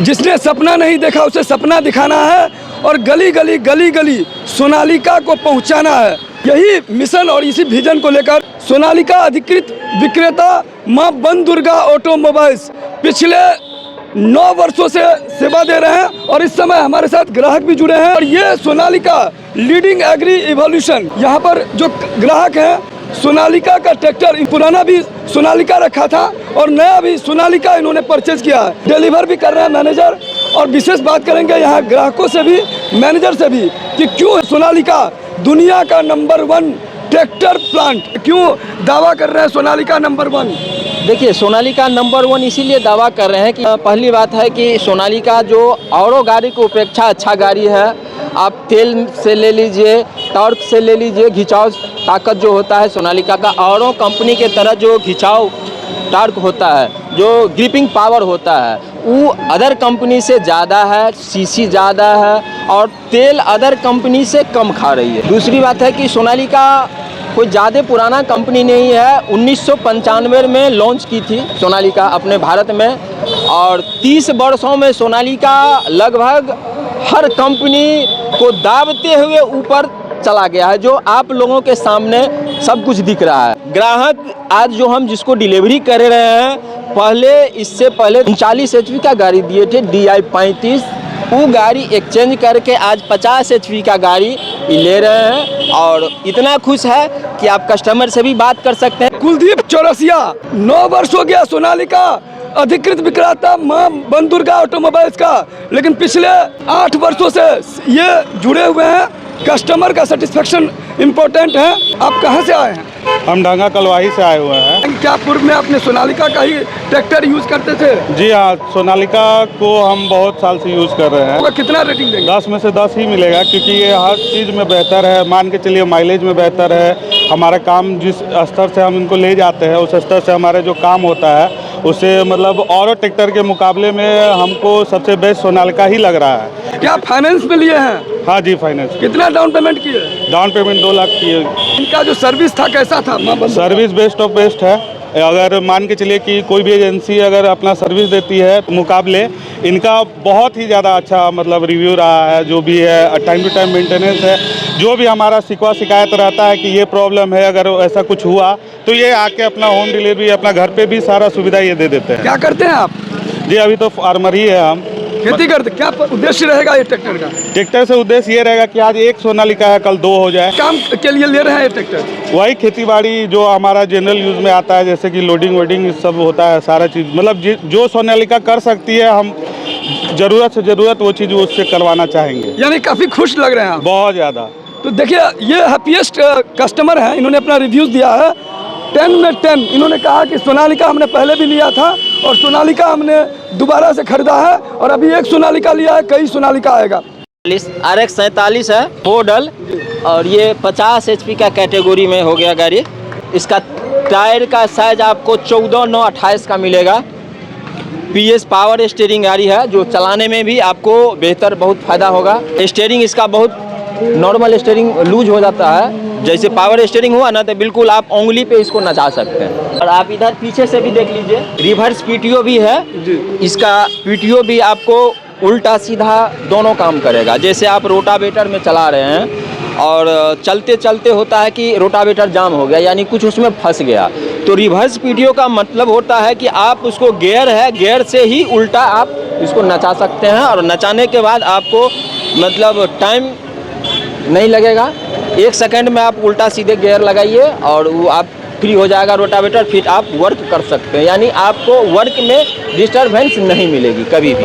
जिसने सपना नहीं देखा उसे सपना दिखाना है और गली गली गली गली सोनालिका को पहुंचाना है। यही मिशन और इसी विजन को लेकर सोनालिका अधिकृत विक्रेता मां बन दुर्गा ऑटोमोबाइल्स पिछले 9 वर्षों से सेवा दे रहे हैं और इस समय हमारे साथ ग्राहक भी जुड़े हैं। और ये सोनालिका लीडिंग एग्री इवोल्यूशन, यहाँ पर जो ग्राहक हैं सोनालिका का ट्रैक्टर पुराना भी सोनालिका रखा था और नया भी सोनालिका इन्होंने परचेज किया है। डिलीवर भी कर रहे हैं मैनेजर और विशेष बात करेंगे यहाँ ग्राहकों से भी मैनेजर से भी कि क्यों सोनालिका दुनिया का नंबर 1 ट्रैक्टर प्लांट, क्यों दावा कर रहे हैं सोनालिका नंबर 1। देखिए, सोनालिका नंबर 1 इसीलिए दावा कर रहे हैं कि पहली बात है कि सोनालिका जो औरों गाड़ी की अपेक्षा अच्छा गाड़ी है। आप तेल से ले लीजिए, टॉर्क से ले लीजिए, खिंचाव ताकत जो होता है सोनालिका का औरों कंपनी के तरह जो खिंचाव टॉर्क होता है, जो ग्रिपिंग पावर होता है, वो अदर कंपनी से ज़्यादा है, सीसी ज़्यादा है और तेल अदर कंपनी से कम खा रही है। दूसरी बात है कि सोनालिका कोई ज़्यादा पुराना कंपनी नहीं है। 1995 में लॉन्च की थी सोनालिका अपने भारत में और 30 वर्षों में सोनालिका लगभग हर कंपनी को दाबते हुए ऊपर चला गया है, जो आप लोगों के सामने सब कुछ दिख रहा है। ग्राहक आज जो हम जिसको डिलीवरी कर रहे हैं, पहले इससे पहले 39 HP का गाड़ी दिए थे DI 35, वो गाड़ी एक्सचेंज करके आज 50 HP का गाड़ी ले रहे हैं और इतना खुश है कि आप कस्टमर से भी बात कर सकते हैं। कुलदीप चौरसिया, 9 वर्ष हो गया सोनालिका अधिकृत विक्रेता मां बन दुर्गा ऑटोमोबाइल्स का, लेकिन पिछले 8 वर्षों से ये जुड़े हुए हैं। कस्टमर का सेटिस्फेक्शन इम्पोर्टेंट है। आप कहाँ से आए हैं? हम ढंगा कलवाही से आए हुए हैं। क्या पूर्व में आपने सोनालिका का ही ट्रैक्टर यूज करते थे? जी हाँ, सोनालिका को हम बहुत साल से यूज़ कर रहे हैं। कितना रेटिंग देंगे? 10 में से 10 ही मिलेगा, क्योंकि ये हर चीज़ में बेहतर है। मान के चलिए माइलेज में बेहतर है। हमारा काम जिस स्तर से हम इनको ले जाते हैं उस स्तर से हमारे जो काम होता है उससे मतलब और ट्रैक्टर के मुकाबले में हमको सबसे बेस्ट सोनालिका ही लग रहा है। क्या फाइनेंस में लिए हैं? हाँ जी, फाइनेंस। कितना डाउन पेमेंट किए? डाउन पेमेंट 2 लाख किए। इनका जो सर्विस था कैसा था? सर्विस बेस्ट ऑफ बेस्ट है। अगर मान के चलिए कि कोई भी एजेंसी अगर अपना सर्विस देती है तो मुकाबले इनका बहुत ही ज़्यादा अच्छा मतलब रिव्यू रहा है। जो भी है टाइम टू टाइम मेंटेनेंस है। जो भी हमारा शिकवा शिकायत रहता है कि ये प्रॉब्लम है, अगर ऐसा कुछ हुआ तो ये आके अपना होम डिलीवरी अपना घर पे भी सारा सुविधा ये दे देते हैं। क्या करते हैं आप? जी अभी तो फार्मर ही है, हम खेती करते। क्या उद्देश्य रहेगा ये ट्रैक्टर का? ट्रैक्टर से उद्देश्य ये रहेगा कि आज एक सोनालिका है, कल 2 हो जाए। काम के लिए ले रहे हैं ये ट्रैक्टर? वही खेतीबाड़ी जो हमारा जनरल यूज़ में आता है, जैसे कि लोडिंग वोडिंग सब होता है, सारा चीज़ मतलब जो सोनालिका कर सकती है, हम ज़रूरत से ज़रूरत वो चीज़ उससे करवाना चाहेंगे। यानी काफ़ी खुश लग रहे हैं आप? बहुत ज़्यादा। तो देखिए, ये हैप्पीएस्ट कस्टमर हैं। इन्होंने अपना रिव्यूज़ दिया है 10 में 10। इन्होंने कहा कि सोनालिका हमने पहले भी लिया था और सोनालिका हमने दोबारा से खरीदा है और अभी एक सोनालिका लिया है, कई सोनालिका आएगा। RX 47 है मॉडल और ये 50 HP का कैटेगरी में हो गया गाड़ी। इसका टायर का साइज आपको 14/9/28 का मिलेगा। PS पावर स्टीयरिंग गाड़ी है, जो चलाने में भी आपको बेहतर बहुत फ़ायदा होगा। स्टीयरिंग इसका बहुत नॉर्मल स्टीयरिंग लूज हो जाता है, जैसे पावर स्टीयरिंग हुआ ना तो बिल्कुल आप उंगली पे इसको नचा सकते हैं। और आप इधर पीछे से भी देख लीजिए, रिवर्स PTO भी है। इसका PTO भी आपको उल्टा सीधा दोनों काम करेगा। जैसे आप रोटावेटर में चला रहे हैं और चलते चलते होता है कि रोटावेटर जाम हो गया, यानी कुछ उसमें फंस गया, तो रिवर्स PTO का मतलब होता है कि आप उसको गियर है, गियर से ही उल्टा आप इसको नचा सकते हैं और नचाने के बाद आपको मतलब टाइम नहीं लगेगा। 1 सेकंड में आप उल्टा सीधे गियर लगाइए और वो आप फ्री हो जाएगा रोटावेटर, फिर आप वर्क कर सकते हैं। यानी आपको वर्क में डिस्टर्बेंस नहीं मिलेगी कभी भी।